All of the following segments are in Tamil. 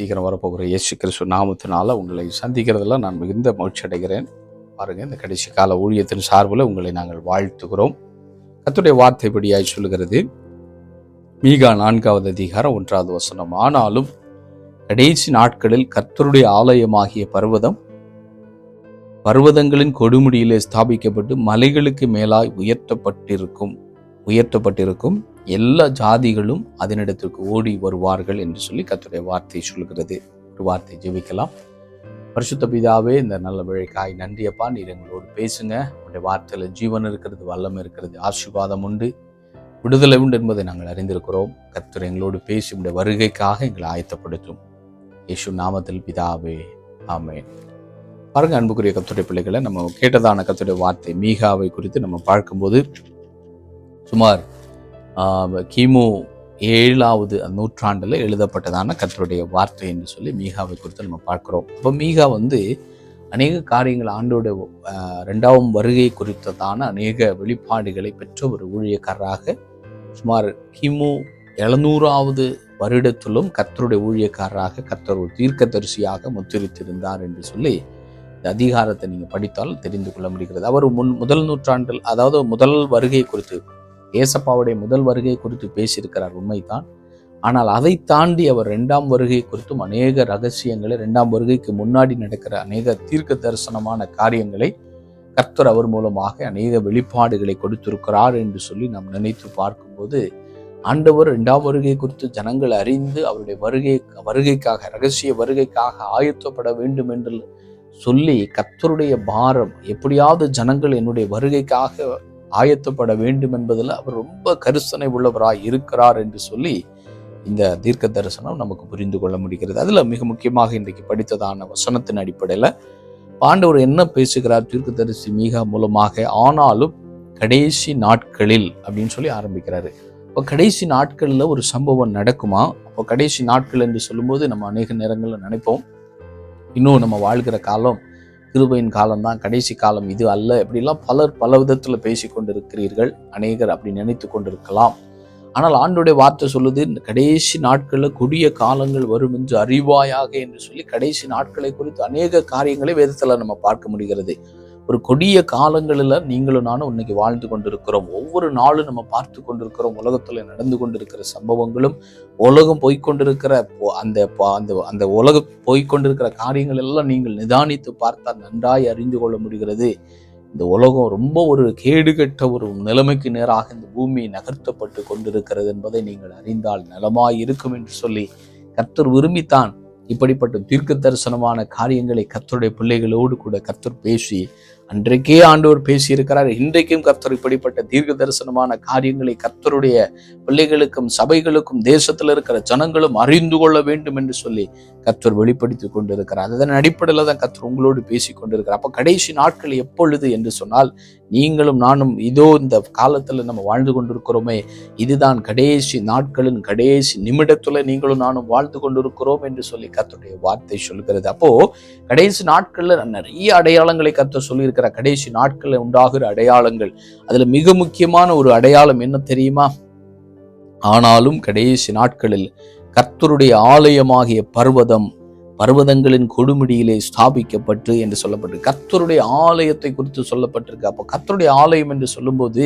சீக்கிரம் வரப்போகிற இயேசு கிறிஸ்து நாமத்தினால உங்களை சந்திக்கிறதுல நான் மிகுந்த மகிழ்ச்சி அடைகிறேன். பாருங்கள், இந்த கடைசி கால ஊழியத்தின் சார்பில் உங்களை நாங்கள் வாழ்த்துகிறோம். கர்த்தருடைய வார்த்தைப்படியாய் சொல்லுகிறது, மீகா 4வது அதிகாரம் 1வது வசனம். ஆனாலும் கடைசி நாட்களில் கர்த்தருடைய ஆலயமாகிய பர்வதங்களின் கொடுமுடியிலே ஸ்தாபிக்கப்பட்டு மலைகளுக்கு மேலாய் உயர்த்தப்பட்டிருக்கும் எல்லா ஜாதிகளும் அதனிடத்திற்கு ஓடி வருவார்கள் என்று சொல்லி கர்த்தருடைய வார்த்தை சொல்கிறது. ஒரு வார்த்தை ஜெபிக்கலாம். பரிசுத்த பிதாவே, இந்த நல்ல வேளைக்காய் நன்றியப்பா. நீர் எங்களோடு பேசுங்க. உங்களுடைய வார்த்தையில ஜீவன் இருக்கிறது, வல்லமை இருக்கிறது, ஆசீர்வாதம் உண்டு, விடுதலை உண்டு என்பதை நாங்கள் அறிந்திருக்கிறோம். கர்த்தர் எங்களோடு பேசி உங்களுடைய வருகைக்காக எங்களை ஆயத்தப்படுத்தும். இயேசு நாமத்தில் பிதாவே, ஆமென். பாருங்க அன்புக்குரிய கர்த்தருடைய பிள்ளைகளை, நம்ம கேட்டதான கர்த்தருடைய வார்த்தை மீகாவை குறித்து நம்ம பார்க்கும்போது சுமார் கிமு 7வது நூற்றாண்டில் எழுதப்பட்டதான கர்த்தருடைய வார்த்தை என்று சொல்லி மீகாவை குறித்து நம்ம பார்க்கிறோம். அப்போ மீகா அநேக காரியங்கள் ஆண்டோட 2ஆம் வருகை குறித்ததான அநேக வெளிப்பாடுகளை பெற்ற ஒரு ஊழியக்காரராக சுமார் கிமு 700வது வருடத்திலும் கர்த்தருடைய ஊழியக்காரராக கர்த்தர் ஒரு தீர்க்கதரிசியாக முத்திரித்திருந்தார் என்று சொல்லி இந்த அதிகாரத்தை நீங்கள் படித்தால் தெரிந்து கொள்ள முடிகிறது. அவர் முதல் நூற்றாண்டில், அதாவது முதல் வருகை குறித்து, ஏசப்பாவுடைய முதல் வருகை குறித்து பேசியிருக்கிறார், உண்மைதான். ஆனால் அதை தாண்டி அவர் 2ஆம் வருகை குறித்தும் அநேக ரகசியங்களை, 2ஆம் வருகைக்கு முன்னாடி நடக்கிற அநேக தீர்க்க தரிசனமான காரியங்களை கர்த்தர் அவர் மூலமாக அநேக வெளிப்பாடுகளை கொடுத்திருக்கிறார் என்று சொல்லி நாம் நினைத்து பார்க்கும்போது, ஆண்டவர் 2ஆம் வருகை குறித்து ஜனங்கள் அறிந்து அவருடைய வருகைக்காக, ரகசிய வருகைக்காக ஆயத்தப்பட வேண்டும் என்று சொல்லி கர்த்தருடைய பாரம், எப்படியாவது ஜனங்கள் என்னுடைய வருகைக்காக ஆயத்தப்பட வேண்டும் என்பதில் அவர் ரொம்ப கரிசனை உள்ளவராய் இருக்கிறார் என்று சொல்லி இந்த தீர்க்க தரிசனம் நமக்கு புரிந்து கொள்ள முடிகிறது. அதில் மிக முக்கியமாக இன்றைக்கு படித்ததான வசனத்தின் அடிப்படையில் ஆண்டவர் என்ன பேசுகிறார் தீர்க்க தரிசி மீகா மூலமாக? ஆனாலும் கடைசி நாட்களில் அப்படின்னு சொல்லி ஆரம்பிக்கிறாரு. இப்போ கடைசி நாட்களில் ஒரு சம்பவம் நடக்குமா? அப்போ கடைசி நாட்கள் என்று சொல்லும்போது நம்ம அநேக நேரங்களில் நினைப்போம், இன்னும் நம்ம வாழ்கிற காலம் கிருபையின் காலம்தான், கடைசி காலம் இது அல்ல, இப்படிலாம் பலர் பல விதத்தில் பேசி கொண்டிருக்கிறீர்கள், அநேகர் அப்படி நினைத்து கொண்டிருக்கலாம். ஆனால் ஆண்டோடைய வார்த்தை சொல்லுது, இந்த கடைசி நாட்களில் கொடிய காலங்கள் வரும் என்று அறிவாயாக என்று சொல்லி கடைசி நாட்களை குறித்து அநேக காரியங்களை வேதத்தில் நம்ம பார்க்க முடிகிறது. ஒரு கொடிய காலங்களில் நீங்களும் நானும் இன்னைக்கு வாழ்ந்து கொண்டிருக்கிறோம். ஒவ்வொரு நாளும் நம்ம பார்த்து கொண்டிருக்கிறோம். உலகத்தில் நடந்து கொண்டிருக்கிற சம்பவங்களும், உலகம் போய்கொண்டிருக்கிற அந்த உலகம் போய்கொண்டிருக்கிற காரியங்கள் எல்லாம் நீங்கள் நிதானித்து பார்த்தால் நன்றாய் அறிந்து கொள்ள முடிகிறது. இந்த உலகம் ரொம்ப ஒரு கேடுகட்ட ஒரு நிலைமைக்கு நேராக இந்த பூமி நகர்த்தப்பட்டு கொண்டிருக்கிறது என்பதை நீங்கள் அறிந்தால் நலமாய் இருக்கும் என்று சொல்லி கர்த்தர் விரும்பித்தான் இப்படிப்பட்ட தீர்க்க தரிசனமான காரியங்களை கர்த்தருடைய பிள்ளைகளோடு கூட கர்த்தர் பேசி, அன்றைக்கே ஆண்டவர் பேசியிருக்கிறார். இன்றைக்கும் கர்த்தர் இப்படிப்பட்ட தீர்க்க தரிசனமான காரியங்களை கர்த்தருடைய பிள்ளைகளுக்கும் சபைகளுக்கும் தேசத்தில் இருக்கிற ஜனங்களும் அறிந்து கொள்ள வேண்டும் என்று சொல்லி கர்த்தர் வெளிப்படுத்தி கொண்டிருக்கிறார். அதன் அடிப்படையில் தான் கர்த்தர் உங்களோடு பேசி கொண்டிருக்கிறார். அப்போ கடைசி நாட்கள் எப்பொழுது என்று சொன்னால், நீங்களும் நானும் இதோ இந்த காலத்தில் நம்ம வாழ்ந்து கொண்டிருக்கிறோமே, இதுதான் கடைசி நாட்களின் கடைசி நிமிடத்துல நீங்களும் நானும் வாழ்ந்து கொண்டிருக்கிறோம் என்று சொல்லி கர்த்தருடைய வார்த்தை சொல்கிறது. அப்போ கடைசி நாட்கள்ல நிறைய அடையாளங்களை கர்த்தர் சொல்லியிருக்கிறார். கடைசி நாட்களில் உண்டாகிற அடையாளங்கள், அதுல மிக முக்கியமான ஒரு அடையாளம் என்ன தெரியுமா? ஆனாலும் கடைசி நாட்களில் கர்த்தருடைய ஆலயமாகிய பர்வதங்களின் கொடுமுடியிலே ஸ்தாபிக்கப்பட்டு என்று சொல்லப்பட்டு கர்த்தருடைய ஆலயத்தை குறித்து சொல்லப்பட்டிருக்கு. அப்போ கர்த்தருடைய ஆலயம் என்று சொல்லும்போது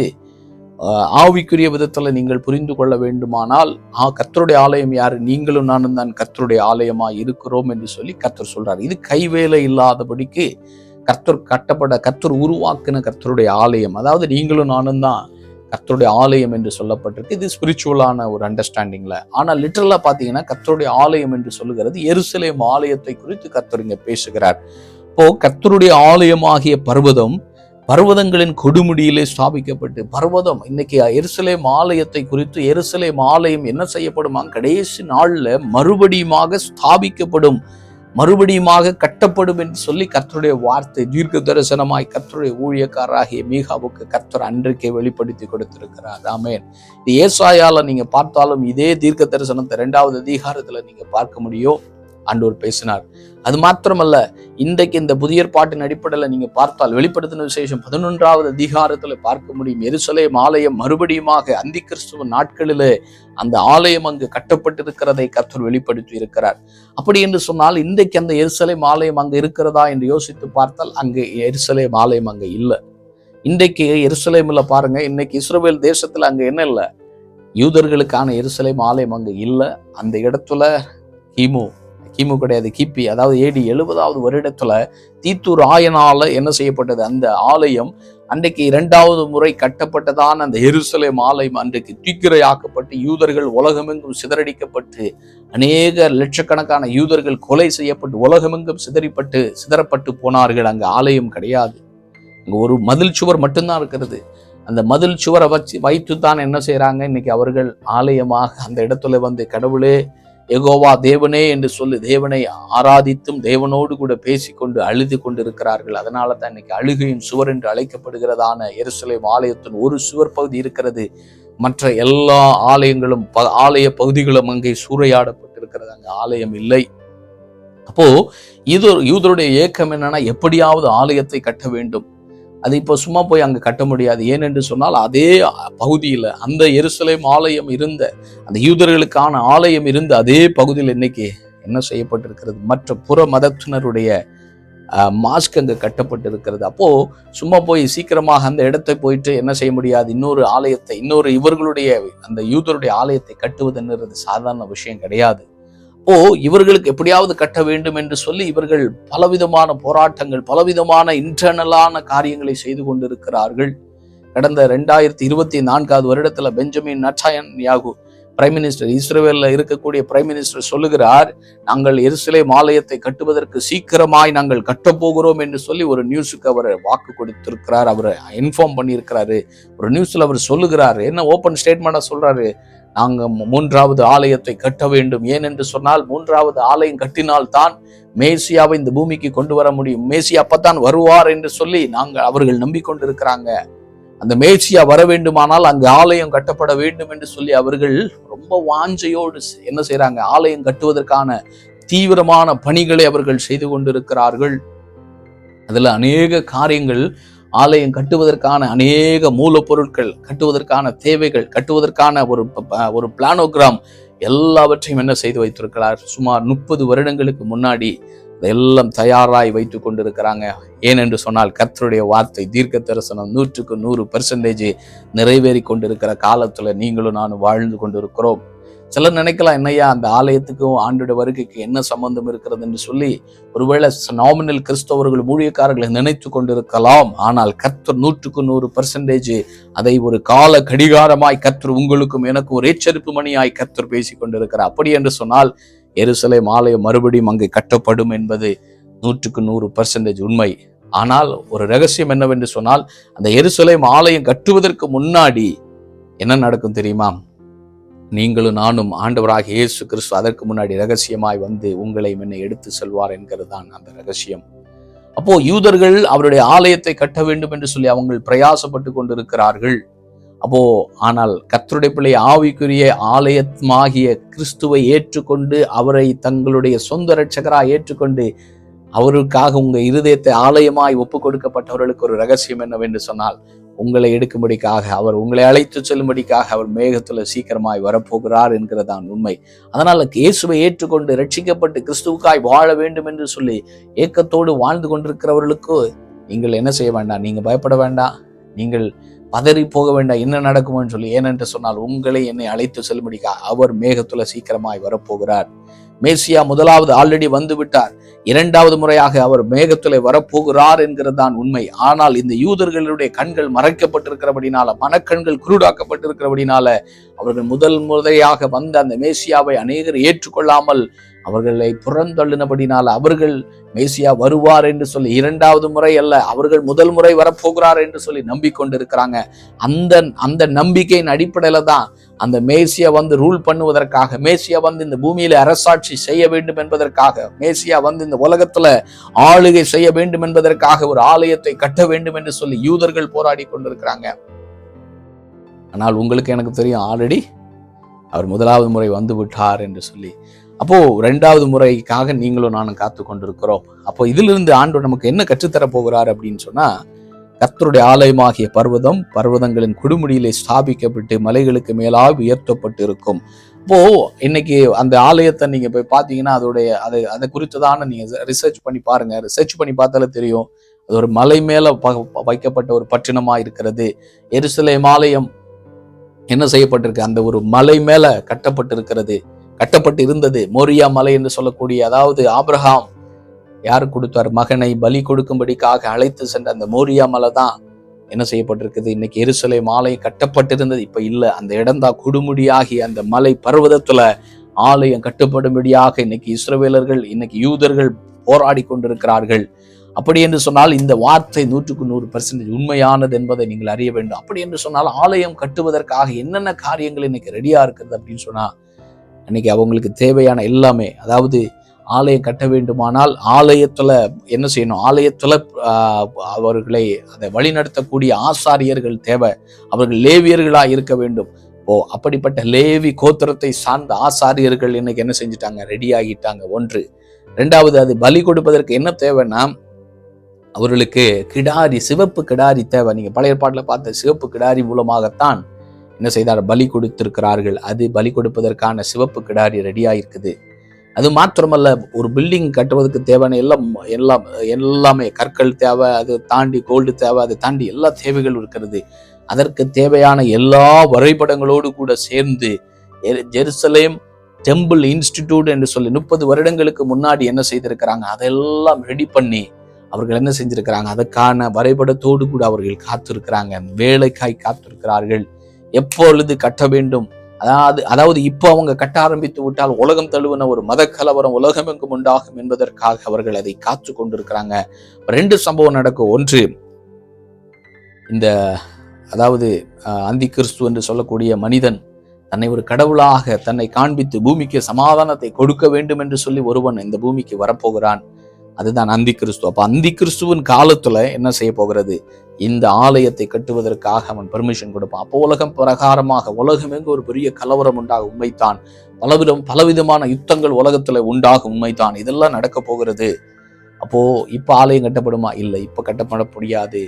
ஆவிக்குரிய விதத்துல நீங்கள் புரிந்து கொள்ள வேண்டுமானால், கர்த்தருடைய ஆலயம் யாரு? நீங்களும் நானும் தான் கர்த்தருடைய ஆலயமா இருக்கிறோம் என்று சொல்லி கர்த்தர் சொல்றாரு. இது கைவேலை இல்லாதபடிக்கு கர்த்தர் உருவாக்கின கர்த்தருடைய ஆலயம், அதாவது நீங்களும் நானும் தான் கர்த்தருடைய ஆலயம் என்று சொல்லப்பட்டிருக்கு. இது ஸ்பிரிச்சுவலான ஒரு அண்டர்ஸ்டாண்டிங்ல. ஆனால் லிட்டரலா பாத்தீங்கன்னா கர்த்தருடைய ஆலயம் என்று சொல்லுகிறது எருசலேம் ஆலயத்தை குறித்து கர்த்தர் இங்க பேசுகிறார். இப்போ கர்த்தருடைய ஆலயமாகிய பர்வதங்களின் கொடுமுடியிலே ஸ்தாபிக்கப்பட்டு, பர்வதம் இன்னைக்கு எருசலேம் ஆலயத்தை குறித்து, எருசலேம் ஆலயம் என்ன செய்யப்படுமா? கடைசி நாள்ல மறுபடியுமாக ஸ்தாபிக்கப்படும், மறுபடியுமாக கட்டப்படும் என்று சொல்லி கர்த்தருடைய வார்த்தை தீர்க்க தரிசனமாய் கர்த்தருடைய ஊழியக்காரராகிய மீகாவுக்கு கர்த்தர் அன்றைக்கே வெளிப்படுத்தி கொடுத்திருக்கிறார். ஆமென். இது ஏசாயால நீங்க பார்த்தாலும் இதே தீர்க்க தரிசனத்தை 2வது அதிகாரத்துல நீங்க பார்க்க முடியும். ஆண்டவர் பேசினார். அது மாத்திரமல்ல, இன்றைக்கு இந்த புதிய ஏற்பாட்டின் அடிப்படையில் நீங்க பார்த்தால் வெளிப்படுத்தின விசேஷம் 11வது அதிகாரத்துல பார்க்க முடியும். எருசலேம் ஆலயம் மறுபடியுமாக அந்தி கிறிஸ்துவ நாட்களிலே அந்த ஆலயம் அங்கு கட்டப்பட்டிருக்கிறதை கர்த்தர் வெளிப்படுத்தி இருக்கிறார். அப்படி என்று சொன்னால் இன்றைக்கு அந்த எருசலேம் ஆலயம் அங்கு இருக்கிறதா என்று யோசித்து பார்த்தால் அங்கு எருசலேம் ஆலயம் அங்கு இல்லை. இன்றைக்கு எருசலேம்ல பாருங்க, இன்னைக்கு இஸ்ரவேல் தேசத்துல அங்க என்ன இல்லை, யூதர்களுக்கான எருசலேம் ஆலயம் அங்கு இல்லை. அந்த இடத்துல கிமு கிடையாது, கிபி, அதாவது AD 70வது வருடத்துல தீத்தூர் ஆயனால என்ன செய்யப்பட்டது, அந்த ஆலயம் அன்றைக்கு 2வது முறை கட்டப்பட்டதான அந்த எருசலேம் ஆலயம் அன்றைக்கு தீக்கிரையாக்கப்பட்டு யூதர்கள் உலகமெங்கும் சிதறடிக்கப்பட்டு அநேக லட்சக்கணக்கான யூதர்கள் கொலை செய்யப்பட்டு உலகமெங்கும் சிதறப்பட்டு போனார்கள். அங்கு ஆலயம் கிடையாது, அங்க ஒரு மதில் சுவர் மட்டும்தான் இருக்கிறது. அந்த மதில் சுவரை வைத்து தான் என்ன செய்யறாங்க, இன்னைக்கு அவர்கள் ஆலயமாக அந்த இடத்துல வந்து கடவுளே யெகோவா தேவனே என்று சொல்லி தேவனை ஆராதித்தும் தேவனோடு கூட பேசிக்கொண்டு அழுது கொண்டு இருக்கிறார்கள். அதனால தான் இன்னைக்கு அழுகையின் சுவர் என்று அழைக்கப்படுகிறதான எருசலேம் ஆலயத்தின் ஒரு சுவர் பகுதி இருக்கிறது. மற்ற எல்லா ஆலயங்களும் ஆலய பகுதிகளும் அங்கே சூறையாடப்பட்டிருக்கிறது, அங்கே ஆலயம் இல்லை. அப்போ யூதருடைய ஏக்கம் என்னன்னா, எப்படியாவது ஆலயத்தை கட்ட வேண்டும். அது இப்போ சும்மா போய் அங்கே கட்ட முடியாது. ஏனென்று சொன்னால் அதே பகுதியில் அந்த எருசலேம் ஆலயம் இருந்த, அந்த யூதர்களுக்கான ஆலயம் இருந்த அதே பகுதியில் இன்னைக்கு என்ன செய்யப்பட்டிருக்கிறது, மற்ற புற மதத்தினருடைய மாஸ்க் அங்கே கட்டப்பட்டிருக்கிறது. அப்போ சும்மா போய் சீக்கிரமாக அந்த இடத்தை போயிட்டு என்ன செய்ய முடியாது, இன்னொரு இவர்களுடைய அந்த யூதருடைய ஆலயத்தை கட்டுவதுன்றது சாதாரண விஷயம் கிடையாது. இவர்களுக்கு எப்படியாவது கட்ட வேண்டும் என்று சொல்லி இவர்கள் பலவிதமான போராட்டங்கள், பலவிதமான இன்டர்னலான காரியங்களை செய்து கொண்டிருக்கிறார்கள். கடந்த 2024வது வருடத்துல பெஞ்சமின் நெதன்யாகு பிரைம் மினிஸ்டர், இஸ்ரேல்ல இருக்கக்கூடிய பிரைம் மினிஸ்டர் சொல்லுகிறார், நாங்கள் எருசலேம் ஆலயத்தை கட்டுவதற்கு சீக்கிரமாய் நாங்கள் கட்டப்போகிறோம் என்று சொல்லி ஒரு நியூஸுக்கு அவர் வாக்கு கொடுத்திருக்கிறார். அவர் இன்ஃபார்ம் பண்ணியிருக்கிறாரு. ஒரு நியூஸ்ல அவர் சொல்லுகிறாரு, என்ன ஓப்பன் ஸ்டேட்மெண்டா சொல்றாரு, நாங்கள் 3வது ஆலயத்தை கட்ட வேண்டும். ஏனென்று சொன்னால் 3வது ஆலயம் கட்டினால்தான் மேசியாவை இந்த பூமிக்கு கொண்டு வர முடியும். மேசியா அப்பத்தான் வருவார் என்று சொல்லி அவர்கள் நம்பிக்கொண்டிருக்கிறாங்க. அந்த மேசியா வர வேண்டுமானால் அங்கு ஆலயம் கட்டப்பட வேண்டும் என்று சொல்லி அவர்கள் ரொம்ப வாஞ்சையோடு என்ன செய்யறாங்க, ஆலயம் கட்டுவதற்கான தீவிரமான பணிகளை அவர்கள் செய்து கொண்டிருக்கிறார்கள். அதுல அநேக காரியங்கள், ஆலயம் கட்டுவதற்கான அநேக மூலப்பொருட்கள், கட்டுவதற்கான தேவைகள், கட்டுவதற்கான ஒரு பிளானோகிராம் எல்லாவற்றையும் என்ன செய்து வைத்திருக்கிறார். சுமார் 30 வருடங்களுக்கு முன்னாடி எல்லாம் தயாராய் வைத்து கொண்டிருக்கிறாங்க. ஏனென்று சொன்னால் கர்த்தருடைய வார்த்தை தீர்க்க தரிசனம் 100க்கு 100% நிறைவேறி கொண்டிருக்கிற காலத்துல நீங்களும் நானும் வாழ்ந்து கொண்டிருக்கிறோம். சிலர் நினைக்கலாம், என்னையா அந்த ஆலயத்துக்கும் ஆண்டோட வருகைக்கு என்ன சம்பந்தம் இருக்கிறது என்று சொல்லி ஒருவேளை நாமினல் கிறிஸ்தவர்கள் ஊழியக்காரர்களை நினைத்து கொண்டிருக்கலாம். ஆனால் கர்த்தர் 100க்கு 100% அதை ஒரு கால கடிகாரமாய் கர்த்தர் உங்களுக்கும் எனக்கு ஒரு எச்சரிப்பு மணியாய் கர்த்தர் பேசி கொண்டிருக்கிறார். அப்படி என்று சொன்னால் எருசலேம் ஆலயம் மறுபடியும் அங்கு கட்டப்படும் என்பது 100க்கு 100% உண்மை. ஆனால் ஒரு ரகசியம் என்னவென்று சொன்னால், அந்த எருசலேம் ஆலயம் கட்டுவதற்கு முன்னாடி என்ன நடக்கும் தெரியுமா? நீங்களும் நானும் ஆண்டவராக இயேசு கிறிஸ்து அதற்கு முன்னாடி ரகசியமாய் வந்து உங்களை என்னை எடுத்து செல்வார் என்கிறது தான் அந்த ரகசியம். அப்போ யூதர்கள் அவருடைய ஆலயத்தை கட்ட வேண்டும் என்று சொல்லி அவங்க பிரயாசப்பட்டு கொண்டிருக்கிறார்கள். ஆனால் கர்த்தருடைய பிள்ளை ஆவிக்குரிய ஆலயமாகிய கிறிஸ்துவை ஏற்றுக்கொண்டு அவரை தங்களுடைய சொந்த இரட்சகராய் ஏற்றுக்கொண்டு அவருக்காக உங்க இருதயத்தை ஆலயமாய் ஒப்பு கொடுக்கப்பட்டவர்களுக்கு ஒரு ரகசியம் என்னவென்று சொன்னால், உங்களை எடுக்கும்படிக்காக, அவர் உங்களை அழைத்து செல்லும்படிக்காக அவர் மேகத்துல சீக்கிரமாய் வரப்போகிறார் என்கிறதான் உண்மை. அதனால இயேசுவை ஏற்றுக்கொண்டு ரட்சிக்கப்பட்டு கிறிஸ்துவுக்காய் வாழ வேண்டும் என்று சொல்லி ஏக்கத்தோடு வாழ்ந்து கொண்டிருக்கிறவர்களுக்கு நீங்கள் என்ன செய்ய வேண்டாம், நீங்க பயப்பட வேண்டாம், நீங்கள் பதறி போக வேண்டாம் என்ன நடக்கும்னு சொல்லி. ஏனென்று சொன்னால் உங்களை என்னை அழைத்து செல்லும்படிக்காக அவர் மேகத்துல சீக்கிரமாய் வரப்போகிறார். மேசியா முதலாவது ஆல்ரெடி வந்து விட்டார், 2வது முறையாக அவர் மேகத்திலே வரப்போகிறார் என்கிறது தான் உண்மை. ஆனால் இந்த யூதர்களுடைய கண்கள் மறைக்கப்பட்டிருக்கிறபடினால, மனக்கண்கள் குருடாக்கப்பட்டிருக்கிறபடினால அவர்கள் முதல் முறையாக வந்த அந்த மேசியாவை அநேகர் ஏற்றுக்கொள்ளாமல் அவர்களை புறந்தள்ளினபடினால அவர்கள் மேசியா வருவார் என்று சொல்லி 2வது முறை அல்ல, அவர்கள் முதல் முறை வரப்போகிறார் என்று சொல்லி நம்பிக்கொண்டிருக்கிறாங்க. அந்த நம்பிக்கையின் அடிப்படையில தான் அந்த மேசியா வந்து ரூல் பண்ணுவதற்காக, மேசியா வந்து இந்த பூமியில அரசாட்சி செய்ய வேண்டும் என்பதற்காக, மேசியா வந்து இந்த உலகத்துல ஆளுகை செய்ய வேண்டும் என்பதற்காக ஒரு ஆலயத்தை கட்ட வேண்டும் என்று சொல்லி யூதர்கள் போராடி கொண்டிருக்கிறாங்க. ஆனால் உங்களுக்கு எனக்கு தெரியும், ஆல்ரெடி அவர் முதலாவது முறை வந்து விட்டார் என்று சொல்லி. அப்போ 2வது முறைக்காக நீங்களும் நானும் காத்து கொண்டிருக்கிறோம். அப்போ இதிலிருந்து ஆண்டவர் நமக்கு என்ன கற்றுத்தர போகிறார் அப்படின்னு சொன்னா, கர்த்தருடைய ஆலயமாகிய பர்வதம் பர்வதங்களின் கொடுமுடியிலே ஸ்தாபிக்கப்பட்டு மலைகளுக்கு மேலாக உயர்த்தப்பட்டு இருக்கும். இப்போ இன்னைக்கு அந்த ஆலயத்தை நீங்க போய் பார்த்தீங்கன்னா அதை குறித்ததான நீங்க ரிசர்ச் பண்ணி பாருங்க. ரிசர்ச் பண்ணி பார்த்தாலே தெரியும். அது ஒரு மலை மேல வைக்கப்பட்ட ஒரு பட்டணமா இருக்கிறது. எருசலேம் ஆலயம் என்ன செய்யப்பட்டிருக்கு? அந்த ஒரு மலை மேல கட்டப்பட்டு இருந்தது. மோரியா மலை என்று சொல்லக்கூடிய, அதாவது ஆபிரகாம் யாரு கொடுத்தார்? மகனை பலி கொடுக்கும்படிக்காக அழைத்து சென்ற அந்த மோரியா மலை தான் என்ன செய்யப்பட்டிருக்குது? இன்னைக்கு எருசலேம் ஆலயம் கட்டப்பட்டிருந்தது, இப்ப இல்ல. அந்த இடம்தான் கொடுமுடியாகி அந்த மலை பர்வதத்துல ஆலயம் கட்டப்படும்படியாக இன்னைக்கு இஸ்ரவேலர்கள், இன்னைக்கு யூதர்கள் போராடி கொண்டிருக்கிறார்கள். அப்படி என்று சொன்னால் இந்த வார்த்தை 100% உண்மையானது என்பதை நீங்கள் அறிய வேண்டும். அப்படி என்று சொன்னால் ஆலயம் கட்டுவதற்காக என்னென்ன காரியங்கள் இன்னைக்கு ரெடியா இருக்குது அப்படின்னு சொன்னா, இன்னைக்கு அவங்களுக்கு தேவையான எல்லாமே, அதாவது ஆலயம் கட்ட வேண்டுமானால் ஆலயத்துல என்ன செய்யணும்? ஆலயத்துல அவர்களை அதை வழிநடத்தக்கூடிய ஆசாரியர்கள் தேவை. அவர்கள் லேவியர்களா இருக்க வேண்டும். அப்படிப்பட்ட லேவி கோத்திரத்தை சார்ந்த ஆசாரியர்கள் இன்னைக்கு என்ன செஞ்சுட்டாங்க? ரெடி ஆகிட்டாங்க. 1. 2வது, அது பலி கொடுப்பதற்கு என்ன தேவைன்னா, அவர்களுக்கு கிடாரி, சிவப்பு கிடாரி தேவை. நீங்க பழைய ஏற்பாட்டில் பார்த்த சிவப்பு கிடாரி மூலமாகத்தான் என்ன செய்தார்? பலி கொடுத்திருக்கிறார்கள். அது பலி கொடுப்பதற்கான சிவப்பு கிடாரி ரெடியா இருக்குது. அது மாத்திரமல்ல, ஒரு பில்டிங் கட்டுவதற்கு தேவையான எல்லாமே கற்கள் தேவை, அது தாண்டி கோல்டு தேவை, அதை தாண்டி எல்லா தேவைகளும் இருக்கிறது. அதற்கு தேவையான எல்லா வரைபடங்களோடு கூட சேர்ந்து ஜெருசலேம் டெம்பிள் இன்ஸ்டிடியூட் என்று சொல்லி 30 வருடங்களுக்கு முன்னாடி என்ன செய்திருக்கிறாங்க? அதெல்லாம் ரெடி பண்ணி அவர்கள் என்ன செஞ்சிருக்கிறாங்க? அதற்கான வரைபடத்தோடு கூட அவர்கள் காத்திருக்கிறாங்க, வேலைக்காய் காத்திருக்கிறார்கள். எப்பொழுது கட்ட வேண்டும்? அதாவது இப்போ அவங்க கட்ட ஆரம்பித்து விட்டால் உலகம் தழுவின ஒரு மத கலவரம் உலகம் எங்கும் உண்டாகும் என்பதற்காக அவர்கள் அதை காத்து கொண்டிருக்கிறாங்க. 2 சம்பவம் நடக்கும். 1, இந்த அதாவது அந்தி கிறிஸ்து என்று சொல்லக்கூடிய மனிதன் தன்னை ஒரு கடவுளாக தன்னை காண்பித்து பூமிக்கு சமாதானத்தை கொடுக்க வேண்டும் என்று சொல்லி ஒருவன் இந்த பூமிக்கு வரப்போகிறான். அதுதான் அந்தி கிறிஸ்து. அப்ப அந்தி கிறிஸ்துவின் காலத்துல என்ன செய்ய போகிறது? இந்த ஆலயத்தை கட்டுவதற்காக அவன் பெர்மிஷன் கொடுப்பான். அப்போ உலகம் பிரகாரமாக உலகமெங்கு ஒரு பெரிய கலவரம் உண்டாகும், உண்மைத்தான். பலவிதமான யுத்தங்கள் உலகத்துல உண்டாகும், உண்மைத்தான். இதெல்லாம் நடக்க போகிறது. அப்போ இப்ப ஆலயம் கட்டப்படுமா? இல்லை, இப்ப கட்டப்பட முடியாது.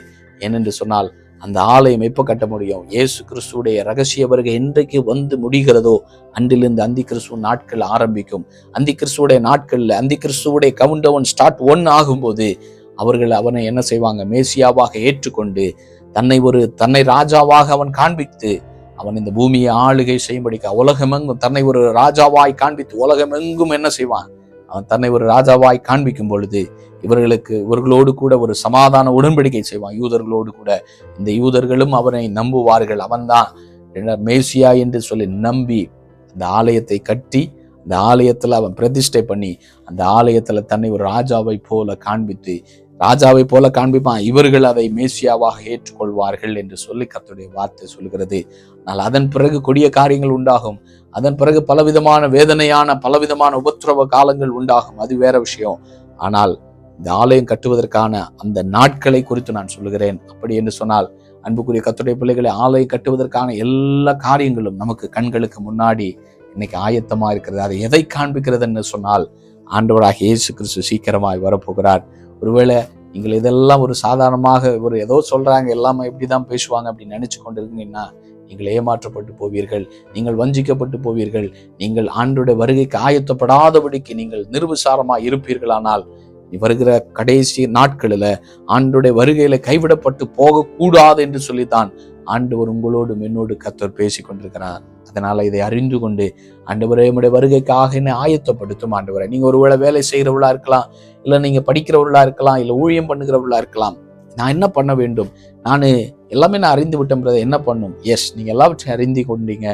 ஏனென்று சொன்னால் அந்த ஆலயம் எப்ப கட்ட முடியும்? இயேசு கிறிஸ்துடைய ரகசிய வருகை என்றைக்கு வந்து முடிகிறதோ அன்றிலிருந்து அந்தி கிறிஸ்துவ நாட்கள் ஆரம்பிக்கும். அந்தி கிறிஸ்துவுடைய நாட்கள்ல அந்தி கிறிஸ்துவுடைய கவுண்டவுன் ஸ்டார்ட் 1 ஆகும்போது அவர்கள் அவனை என்ன செய்வாங்க? மேசியாவாக ஏற்றுக்கொண்டு தன்னை ராஜாவாக அவன் காண்பித்து அவன் இந்த பூமியை ஆளுகை செய்யும்படிக்க உலகமெங்கும் தன்னை ஒரு ராஜாவாய் காண்பித்து உலகமெங்கும் என்ன செய்வான்? அவன் தன்னை ஒரு ராஜாவாய் காண்பிக்கும் பொழுது இவர்களோடு கூட ஒரு சமாதான உடன்படிக்கை செய்வான், யூதர்களோடு கூட. இந்த யூதர்களும் அவனை நம்புவார்கள். அவன்தான் மேசியா என்று சொல்லி நம்பி அந்த ஆலயத்தை கட்டி அந்த ஆலயத்துல அவன் பிரதிஷ்டை பண்ணி அந்த ஆலயத்துல தன்னை ஒரு ராஜாவை போல காண்பிப்பான். இவர்கள் அதை மேசியாவாக ஏற்றுக்கொள்வார்கள் என்று சொல்லி கர்த்தருடைய வார்த்தை சொல்கிறது. ஆனால் அதன் பிறகு கொடிய காரியங்கள் உண்டாகும். அதன் பிறகு பலவிதமான வேதனையான பலவிதமான உபத்திரவ காலங்கள் உண்டாகும், அது வேற விஷயம். ஆனால் இந்த ஆலயம் கட்டுவதற்கான அந்த நாட்களை குறித்து நான் சொல்லுகிறேன். அப்படி என்று சொன்னால் அன்புக்குரிய கர்த்தருடைய பிள்ளைகளை, ஆலயம் கட்டுவதற்கான எல்லா காரியங்களும் நமக்கு கண்களுக்கு முன்னாடி இன்னைக்கு ஆயத்தமா இருக்கிறது. அதை எதை காண்பிக்கிறதுன்னு சொன்னால் ஆண்டவராக இயேசு கிறிஸ்து சீக்கிரமாய் வரப்போகிறார். ஒருவேளை நீங்கள் இதெல்லாம் ஒரு சாதாரணமாக ஏதோ சொல்றாங்க, எல்லாமே எப்படிதான் பேசுவாங்க அப்படின்னு நினைச்சு கொண்டிருக்கீங்கன்னா நீங்கள் ஏமாற்றப்பட்டு போவீர்கள், நீங்கள் வஞ்சிக்கப்பட்டு போவீர்கள். நீங்கள் ஆண்டவருடைய வருகைக்கு ஆயத்தப்படாதபடிக்கு நீங்கள் நிர்விசாரமாக இருப்பீர்களானால் வருகிற கடைசி நாட்களில் ஆண்டவருடைய வருகையில கைவிடப்பட்டு போகக்கூடாது என்று சொல்லித்தான் ஆண்டவர் உங்களோடும் என்னோடு கர்த்தர் பேசி கொண்டிருக்கிறார். அதனால இதை அறிந்து கொண்டு ஆண்டவரே உம்முடைய வருகைக்காக என்னை ஆயத்தப்படுத்தும் ஆண்டவரே. நீங்க ஒருவேளை வேலை செய்கிறவர்களா இருக்கலாம், இல்லை நீங்க படிக்கிறவர்களா இருக்கலாம், இல்லை ஊழியம் பண்ணுகிறவர்களா இருக்கலாம். நான் என்ன பண்ண வேண்டும்? நான் எல்லாமே அறிந்து விட்டேன், என்ன பண்ணும்? எஸ், நீங்க எல்லாவற்றையும் அறிந்து கொண்டீங்க.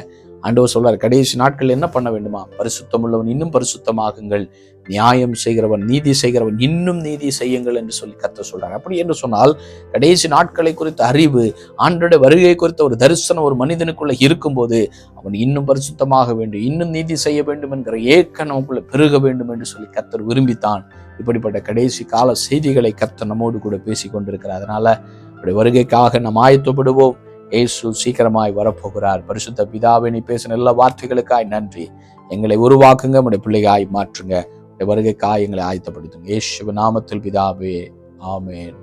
ஆண்டவர் சொல்றார், கடைசி நாட்கள் என்ன பண்ண வேண்டுமா? பரிசுத்தம் உள்ளவன் இன்னும் பரிசுத்தமாகுங்கள், நியாயம் செய்கிறவன் நீதி செய்கிறவன் இன்னும் நீதி செய்யுங்கள் என்று சொல்லி கர்த்தர் சொல்றாங்க. அப்படி என்று சொன்னால் கடைசி நாட்களை குறித்த அறிவு, ஆண்டவருடைய வருகை குறித்த ஒரு தரிசனம் ஒரு மனிதனுக்குள்ள இருக்கும்போது அவன் இன்னும் பரிசுத்தமாக வேண்டும், இன்னும் நீதி செய்ய வேண்டும் என்கிற ஏக்கம் நமக்குள்ள பெருக வேண்டும் என்று சொல்லி கர்த்தர் விரும்பித்தான் இப்படிப்பட்ட கடைசி கால செய்திகளை கர்த்தர் நம்மோடு கூட பேசி கொண்டிருக்கிறார். அதனால அப்படி வருகைக்காக நாம் ஆயத்தப்படுவோம். இயேசு சீக்கிரமாய் வரப்போகிறார். பரிசுத்த பிதாவே, நீ பேசின எல்லா வார்த்தைகளுக்காய் நன்றி. எங்களை உருவாக்குங்க, நம்முடைய பிள்ளைகாய் மாற்றுங்க, வருகைக்காய் எங்களை ஆயத்தப்படுத்துங்க. இயேசு நாமத்தில் பிதாவே, ஆமென்.